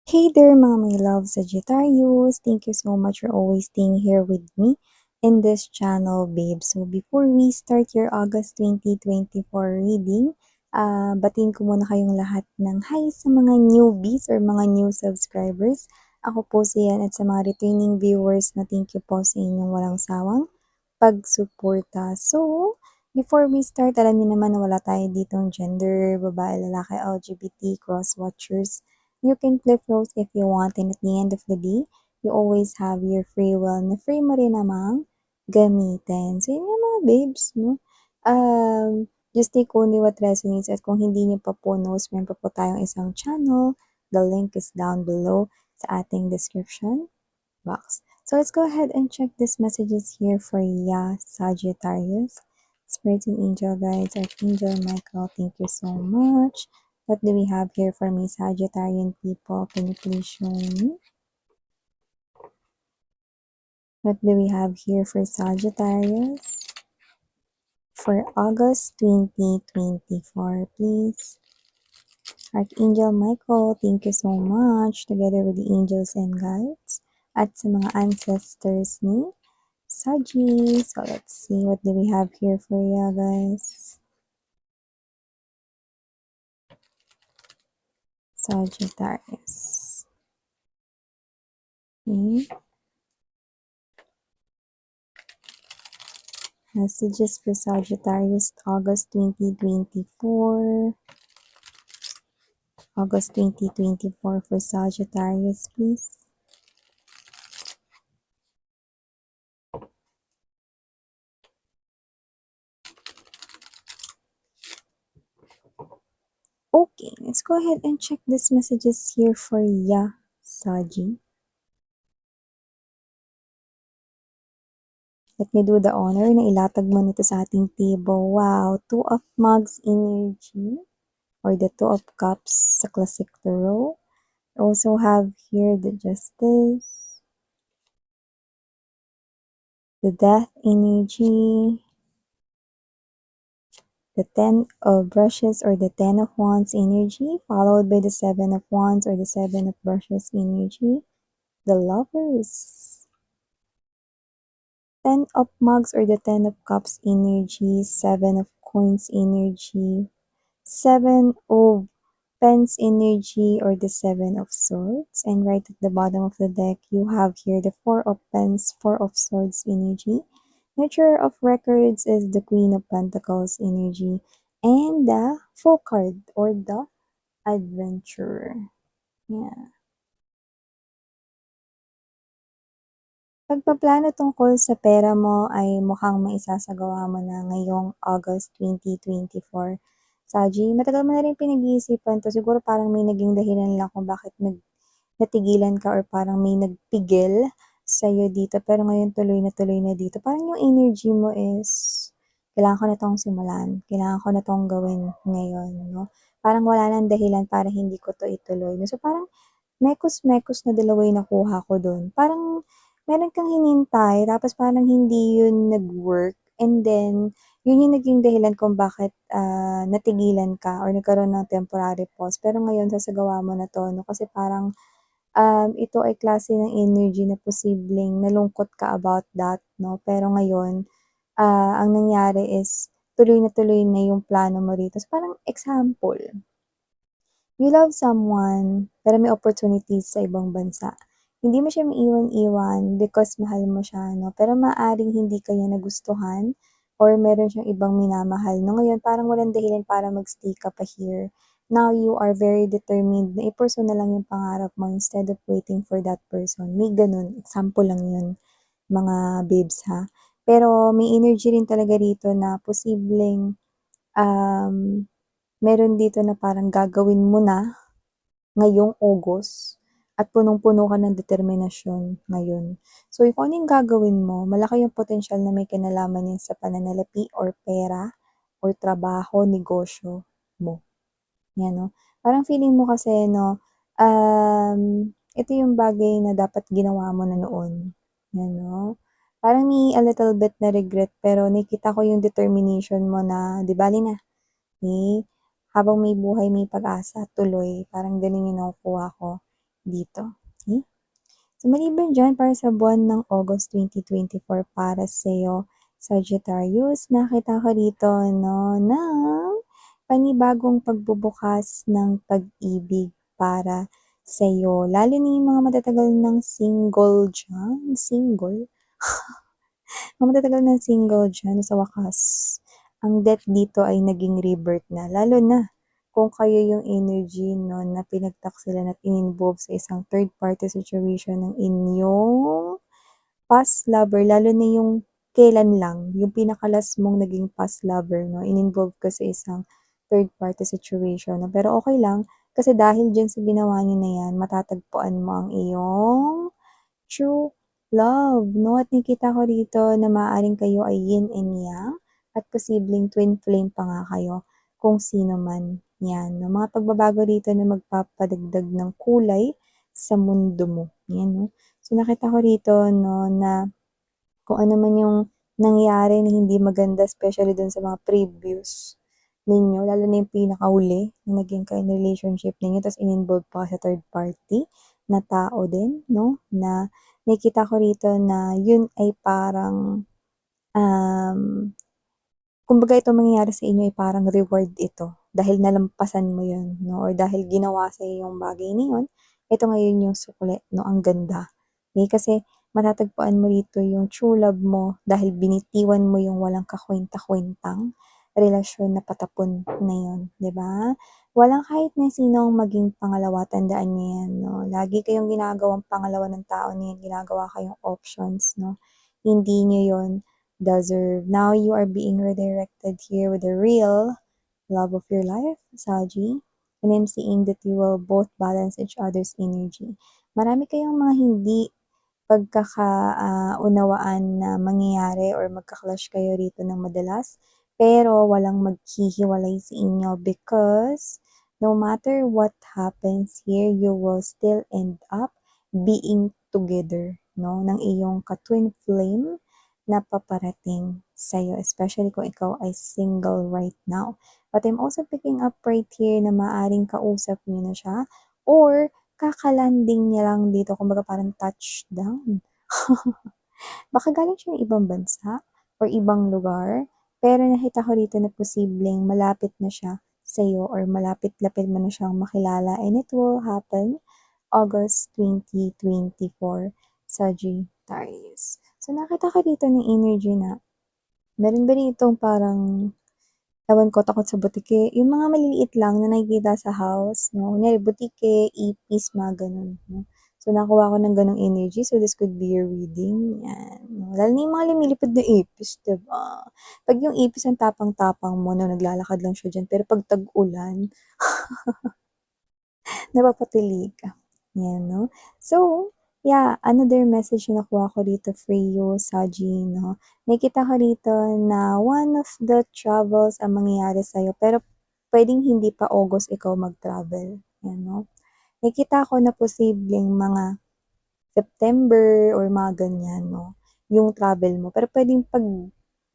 Hey there, mga my love Sagittarius. Thank you so much for always staying here with me in this channel, babe. So before we start your August 2024 reading, batiin ko muna kayong lahat ng hi sa mga newbies or mga new subscribers. Ako po si Yan at sa mga returning viewers na thank you po sa inyong walang sawang pagsuporta. So, before we start, alam niyo naman na wala tayo ditong gender, babae, lalaki, LGBT, cross-watchers. You can flip roles if you want, and at the end of the day, you always have your free will na free mo rin namang gamitin. So, yun nga mga babes, no? Just take only what resonates at kung hindi niyo pa po knows, meron pa po tayong isang channel. The link is down below sa ating description box. So let's go ahead and check these messages here for Ya Sagittarius. Spirit and Angel Guides, Archangel Michael, thank you so much. What do we have here for me, Sagittarian people? Can you please show me? What do we have here for Sagittarius? For August 2024, please. Archangel Michael, thank you so much. Together with the angels and guides. At sa mga ancestors ni Saji. So let's see what do we have here for you guys. Sagittarius. Okay. Messages for Sagittarius, August 2024. August 2024 for Sagittarius, please. Okay, let's go ahead and check these messages here for Ya Saji. Let me do the honor na ilatag mo nito sa ating table. Wow, Two of Mugs energy or the Two of Cups sa classic tarot. Also have here the Justice, the Death energy, the Ten of Brushes or the Ten of Wands energy, followed by the Seven of Wands or the Seven of Brushes energy, the Lovers, Ten of Mugs or the Ten of Cups energy, Seven of Coins energy, Seven of Pence energy or the Seven of Swords. And right at the bottom of the deck, you have here the Four of Pence, Four of Swords energy. Nature of Records is the Queen of Pentacles energy. And the Full card or the Adventurer. Yeah. Pagpaplano tungkol sa pera mo ay mukhang maisasagawa mo na ngayong August 2024. Saji, matagal mo na rin pinag-iisipan to. Siguro parang may naging dahilan lang kung bakit natigilan ka or parang may nagpigil sa'yo dito. Pero ngayon tuloy na dito. Parang yung energy mo is, kailangan ko na tong simulan. Kailangan ko na tong gawin ngayon, no? Parang wala nang dahilan para hindi ko to ituloy. No? So parang mekos-mekos na dalawa yung nakuha ko dun. Parang meron kang hinintay, tapos parang hindi yun nag-work. And then, yun yung naging dahilan kung bakit natigilan ka or nagkaroon ng temporary pause. Pero ngayon, sasagawa mo na to, no? Kasi parang ito ay klase ng energy na posibleng nalungkot ka about that, no? Pero ngayon, ang nangyari is, tuloy na yung plano mo rito. So, parang example, you love someone, pero may opportunities sa ibang bansa. Hindi mo siya maiwan-iwan because mahal mo siya, no? Pero maaring hindi ka niya nagustuhan or meron siyang ibang minamahal, no? Ngayon, parang walang dahilan para magstay ka pa here. Now, you are very determined na i-pursue na lang yung pangarap mo instead of waiting for that person. May ganun. Example lang yun, mga babes, ha? Pero may energy rin talaga rito na posibleng um, meron dito na parang gagawin mo na ngayong August at punong-puno ka ng determinasyon ngayon. So, kung ano yung gagawin mo, malaki yung potensyal na may kinalaman yan sa pananalapi or pera or trabaho, negosyo mo. Yan, no? Parang feeling mo kasi, no, ito yung bagay na dapat ginawa mo na noon. Yan, no? Parang may a little bit na regret, pero nakita ko yung determination mo na, di bali na, eh, habang may buhay, may pag-asa, tuloy. Parang ganun yung nakukuha ko. dito. Okay? So, maliban dyan, para sa buwan ng August 2024 para sa'yo, Sagittarius, nakita ko dito, no, ng panibagong pagbubukas ng pag-ibig para sa'yo. Lalo na yung mga matatagal ng single dyan. Single? Mga matatagal ng single dyan sa wakas. Ang death dito ay naging rebirth na. Lalo na kung kayo yung energy no, na pinagtaksilan at in-involve sa isang third party situation ng inyong past lover, lalo na yung kailan lang, yung pinakalas mong naging past lover, no, in-involve ka sa isang third party situation. No? Pero okay lang, kasi dahil dyan sa ginawa niyo na yan, matatagpuan mo ang iyong true love, no? At nakita ko dito na maaaring kayo ay yin and yang at posibleng twin flame pa nga kayo kung sino man yan. No? Mga pagbabago dito na magpapadagdag ng kulay sa mundo mo. Yan, no? So nakita ko rito no, na kung ano man yung nangyari na hindi maganda, especially dun sa mga previous ninyo, lalo na yung pinakahuli na naging kayo relationship ninyo, tapos in-involve pa sa third party na tao din, no? Na nakita ko rito na yun ay parang, um, kumbaga itong mangyayari sa inyo ay parang reward ito dahil nalampasan mo yun, no? Or dahil ginawa sa iyo yung bagay na yun, ito ngayon yung sukli, no? Ang ganda. Okay? Kasi matatagpuan mo rito yung true love mo dahil binitiwan mo yung walang kakwenta-kwentang relasyon na patapon na yun, di ba? Walang kahit na sino ang maging pangalawa, tandaan niyo yan, no? Lagi kayong ginagawang pangalawa ng tao na yan, ginagawa kayong options, no? Hindi niyo yon deserve. Now you are being redirected here with the real love of your life, Saji. And I'm seeing that you will both balance each other's energy. Marami kayong mga hindi pagkakaunawaan na mangyayari or magka-clash kayo rito ng madalas, pero walang maghihiwalay sa inyo because no matter what happens here, you will still end up being together, no, ng iyong ka-twin flame na paparating sa'yo, especially kung ikaw ay single right now. But I'm also picking up right here na maaring kausap niyo na siya or kakalanding niya lang dito, kumbaga parang touchdown. Baka galing siya ng ibang bansa or ibang lugar, pero nakita ko dito na posibleng malapit na siya sa'yo or malapit-lapit mo na siyang makilala and it will happen August 2024, Sagittarius. So nakita ko dito ng energy na meron ba ditong parang ewan ko, takot sa butike, yung mga maliliit lang na nakikita sa house, no? Kunyari, butike, ipis, mga ganun, no? So, nakuha ko ng ganong energy. So, this could be your reading. Yan. No? Lalo na yung mga lumilipad na ipis, diba? Pag yung ipis ang tapang-tapang mo, no, naglalakad lang siya dyan. Pero pag tag-ulan, napapatili ka. Yan, no? So, yeah, another message na nakuha ko dito for you, Saji, no? Nakita ko dito na one of the travels ang mangyayari sa'yo, pero pwedeng hindi pa August ikaw mag-travel. Yan, no? Nakita ko na posibleng mga September or mga ganyan, no? Yung travel mo. Pero pwedeng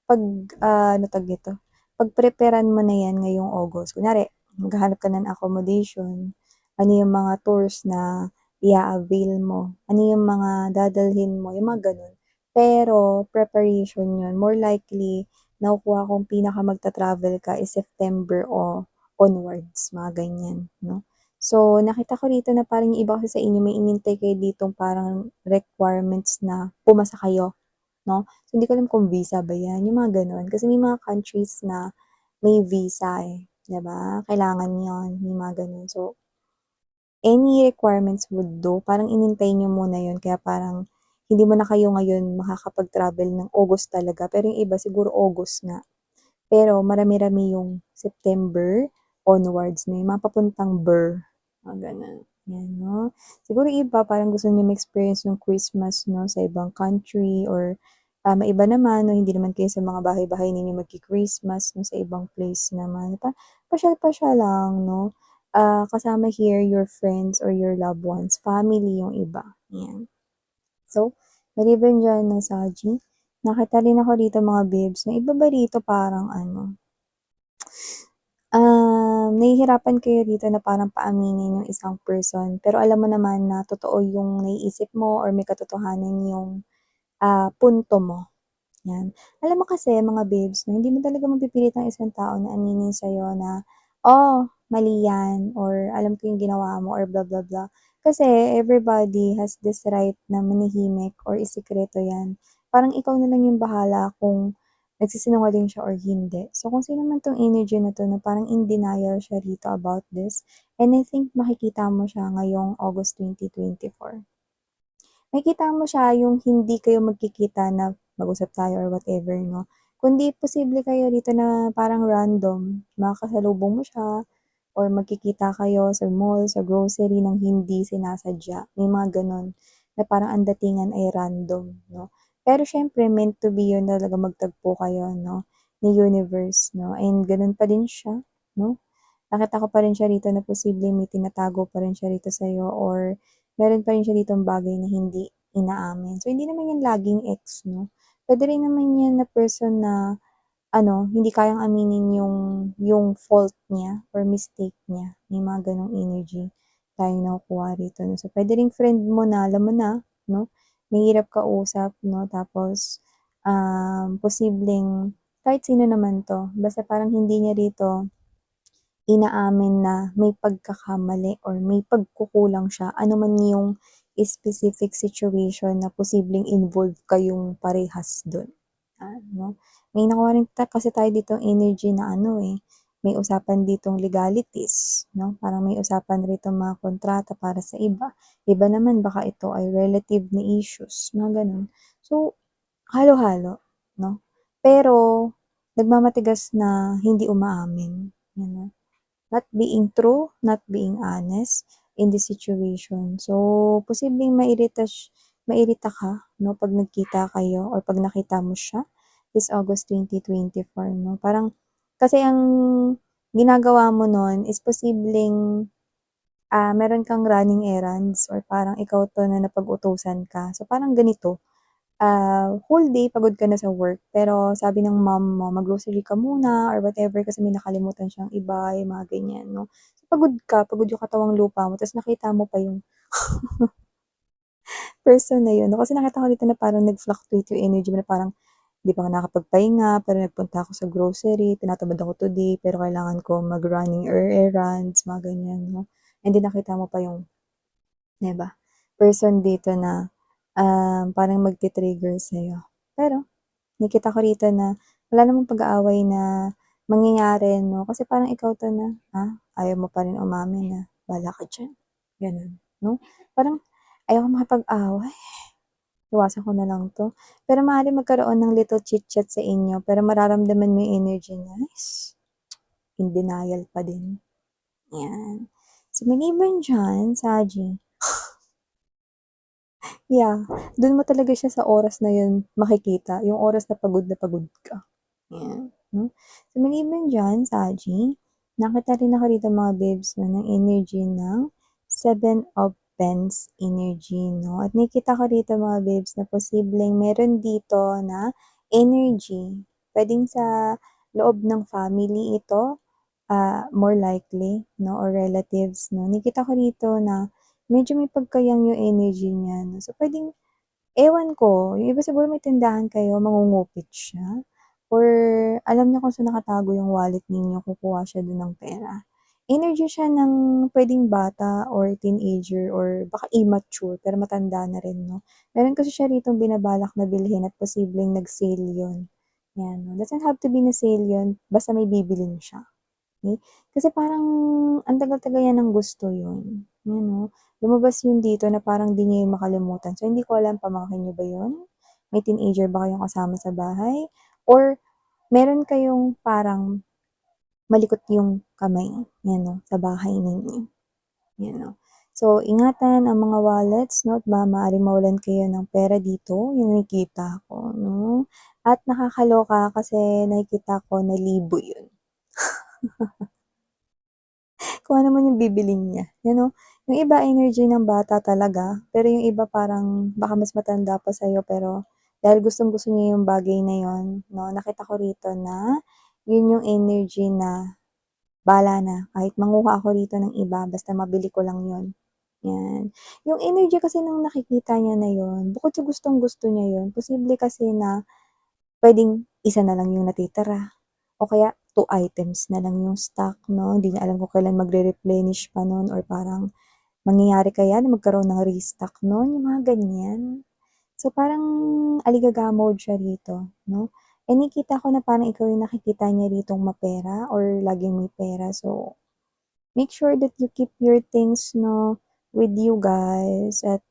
ano tag dito, pagpreparan mo na yan ngayong August. Kunyari, maghahanap ka ng accommodation, ano yung mga tours na i-avail mo, ano yung mga dadalhin mo, yung mga ganun. Pero, preparation yun. More likely, nakukuha kong pinaka magta-travel ka is September o onwards, mga ganyan, no? So, nakita ko dito na parang yung iba kasi sa inyo may inintay kayo ditong parang requirements na pumasa kayo, no? So, hindi ko alam kung visa ba yan, yung mga ganun. Kasi may mga countries na may visa eh, 'di ba? Kailangan yon, may mga ganun. So, any requirements would do, parang inintay nyo muna yun. Kaya parang hindi mo na kayo ngayon makakapag-travel ng August talaga. Pero yung iba siguro August nga. Pero marami-rami yung September onwards na yung mga papuntang Burr. Mga ganun. Yan, no? Siguro iba, parang gusto niyo ma-experience yung Christmas, no, sa ibang country or maiba naman, no, hindi naman kayo sa mga bahay-bahay ninyo magki-Christmas, no, sa ibang place naman. Pasyal-pasyal lang, no? Kasama here your friends or your loved ones, family yung iba. Yan. So, maliban dyan ng Saji, nakita rin ako dito mga babes, na iba ba dito parang ano, nahihirapan kayo dito na parang paaminin yung isang person, pero alam mo naman na totoo yung naiisip mo or may katotohanan yung, punto mo. 'Yan. Alam mo kasi mga babes 'no, hindi mo talaga mapipilit ang isang tao na aminin sa'yo na, "Oh, mali 'yan," or "Alam ko yung ginawa mo," or blah, blah, blah. Kasi everybody has this right na manahimik or isikreto 'yan. Parang ikaw na lang yung bahala kung nagsisinungaling siya or hindi. So, kung sino man 'tong energy na 'to na parang in denial siya rito about this, and I think makikita mo siya ngayong August 2024. Makikita mo siya yung hindi kayo magkikita na mag-usap tayo or whatever 'no, kundi posible kayo dito na parang random, makakasalubong mo siya or magkikita kayo sa mall, sa grocery ng hindi sinasadya, may mga gano'n na parang ang datingan ay random 'no. Pero siyempre meant to be yun talaga magtagpo kayo 'no, ni universe 'no, and gano'n pa din siya 'no. Nakita ko pa rin siya rito na posibleng may tinatago pa rin siya rito sa'yo or meron pa rin siya ditong bagay na hindi inaamin. So, hindi naman 'yan laging ex 'no, puwede rin naman 'yan na person na ano, hindi kayang aminin yung fault niya or mistake niya, may mga gano'ng energy tayong nakukuha rito 'no. So, puwede ring friend mo na alam mo na 'no, mahirap kausap 'no, tapos, posibleng kahit sino naman 'to, basta parang hindi niya rito inaamin na may pagkakamali or may pagkukulang siya, ano man yung specific situation na posibleng involved kayong parehas dun, 'no. May nakuha rin kasi tayo ditong energy na ano, may usapan ditong legalities, 'no, parang may usapan ritong mga kontrata para sa iba. Iba naman baka ito ay relative na issues, mga gano'n. So, halo-halo, 'no. Pero nagmamatigas na hindi umaamin, gano'n. Not being true, not being honest in the situation. So, posibleng mairita ka 'no 'pag nagkita kayo or 'pag nakita mo siya this August 2024 'no. Parang kasi ang ginagawa mo nun is posibleng, meron kang running errands or parang ikaw 'to na napag-utusan ka. So, parang ganito, whole day pagod ka na sa work, pero sabi ng mom mo mag-grocery ka muna or whatever kasi may nakalimutan siyang i-buy, mga ganyan 'no. So, pagod ka, pagod yung katawang lupa mo ta's nakita mo pa yung person na yun 'no, kasi nakita ko dito na parang nag-fluctuate yung energy mo na parang, "Di pa ako nakakapagpahinga pero nagpunta ako sa grocery, tinatamad ako today pero kailangan ko mag-running errands," mga ganyan 'no. And then nakita mo pa yung 'di ba, person dito na, parang magti-trigger sa'yo. Pero nakita ko rito na wala namang pag-aaway na mangyayari 'no, kasi parang ikaw 'to na, ayaw mo pa rin umamin na bahala ka diyan, gano'n 'no. Parang ayoko makipag-away, iwasan ko na lang 'to. Pero maaaring magkaroon ng little chit-chat sa inyo pero mararamdaman mo yung energy niya is in denial pa din, 'yan. So maliban diyan, Saji, yeah, dun mo talaga siya sa oras na yun makikita, yung oras na pagod ka. 'Yan, 'no. So, maliban diyan, Saji, nakita rin ako dito mga babes 'no, ng energy ng Seven of Pents energy 'no, at nakikita ko rito mga babes na posibleng meron dito na energy. Puwedeng sa loob ng family ito, more likely 'no, or relatives 'no. Nakita ko rito na medyo may pagka-yang yung energy niya 'no. So, puwedeng ewan ko, yung iba siguro may tindahan kayo, mangungupit siya or alam niyo kung saan nakatago yung wallet ninyo, kukuha siya dun ng pera. Energy siya ng puwedeng bata or teenager or baka immature pero matanda na rin 'no. Meron kasi siya ritong binabalak na bilhin at posibleng nag-sale yun, 'yan 'no. Doesn't have to be na sale yun, basta may bibilhin siya. Eh, kasi parang ang tagal-tagal niya ng gusto yun, yun 'no. Lumabas yun dito na parang di niya yun makalimutan. So, hindi ko alam pamangkin niyo ba yun? May teenager ba kayong kasama sa bahay? Or meron kayong parang malikot yung kamay, yan 'no, sa bahay ninyo, yan 'no. So, ingatan ang mga wallets 'no at maaaring mawalan kayo ng pera dito, yung nakikita ko 'no. At nakakaloka kasi nakikita ko na libo yun. Kung ano man yung bibilhin niya, you know? Yung iba energy ng bata talaga, pero yung iba parang baka mas matanda pa sa'yo pero dahil gustong-gusto niya yung bagay na yun 'no, nakita ko rito na yun yung energy na bahala na, kahit manguha ako rito ng iba basta mabili ko lang yun, 'yan. Yung energy kasi ng nakikita niya na yun, bukod sa gustong-gusto niya yun, posible kasi na puwedeng isa na lang yung natitira o kaya 2 items na lang yung stock 'no, hindi niya alam kung kailan magre-replenish pa nun or parang mangyayari kaya na magkaroon ng restock nun, yung mga ganyan. So, parang aligaga mode siya rito 'no, nakikita ko na parang ikaw yung nakikita niya ritong mapera or laging may pera. So, make sure that you keep your things 'no, with you guys at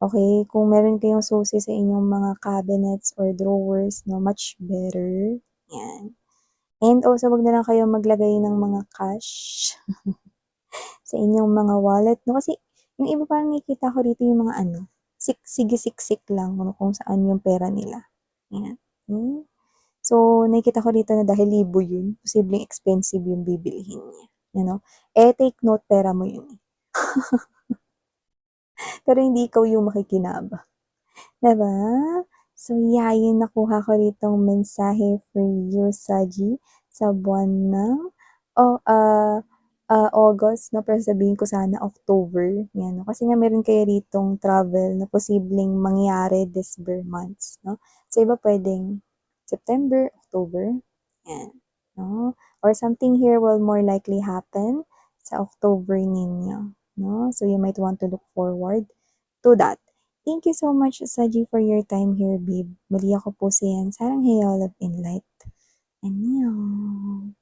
okey, kung meron kayong susi sa inyong mga cabinets or drawers 'no, much better, 'yan. And also, 'wag na lang kayong maglagay ng mga cash sa inyong mga wallet 'no, kasi yung iba parang nakikita ko rito yung mga ano, sige-siksik lang kung saan yung pera nila, 'yan. So, nakikita ko rito na dahil libo yun, posibleng expensive yung bibilhin niya, you know? Take note pera mo yun, eh, pero hindi ikaw yung makikinabang. 'Di ba? So, yeah, yung nakuha ko ditong mensahe for you, Saji, sa buwan ng o August 'no, pero sabihin ko sana October, 'yan 'no. Kasi nga meron kayo ritong travel na posibleng mangyari this bare months 'no. Sa iba puwedeng September, October, 'yan 'no, or something here will more likely happen sa October ninyo 'no. So, you might want to look forward to that. Thank you so much, Saji, for your time here, babe. Muli ako po si Yan, Sarang Heyola in Light. Annyeong.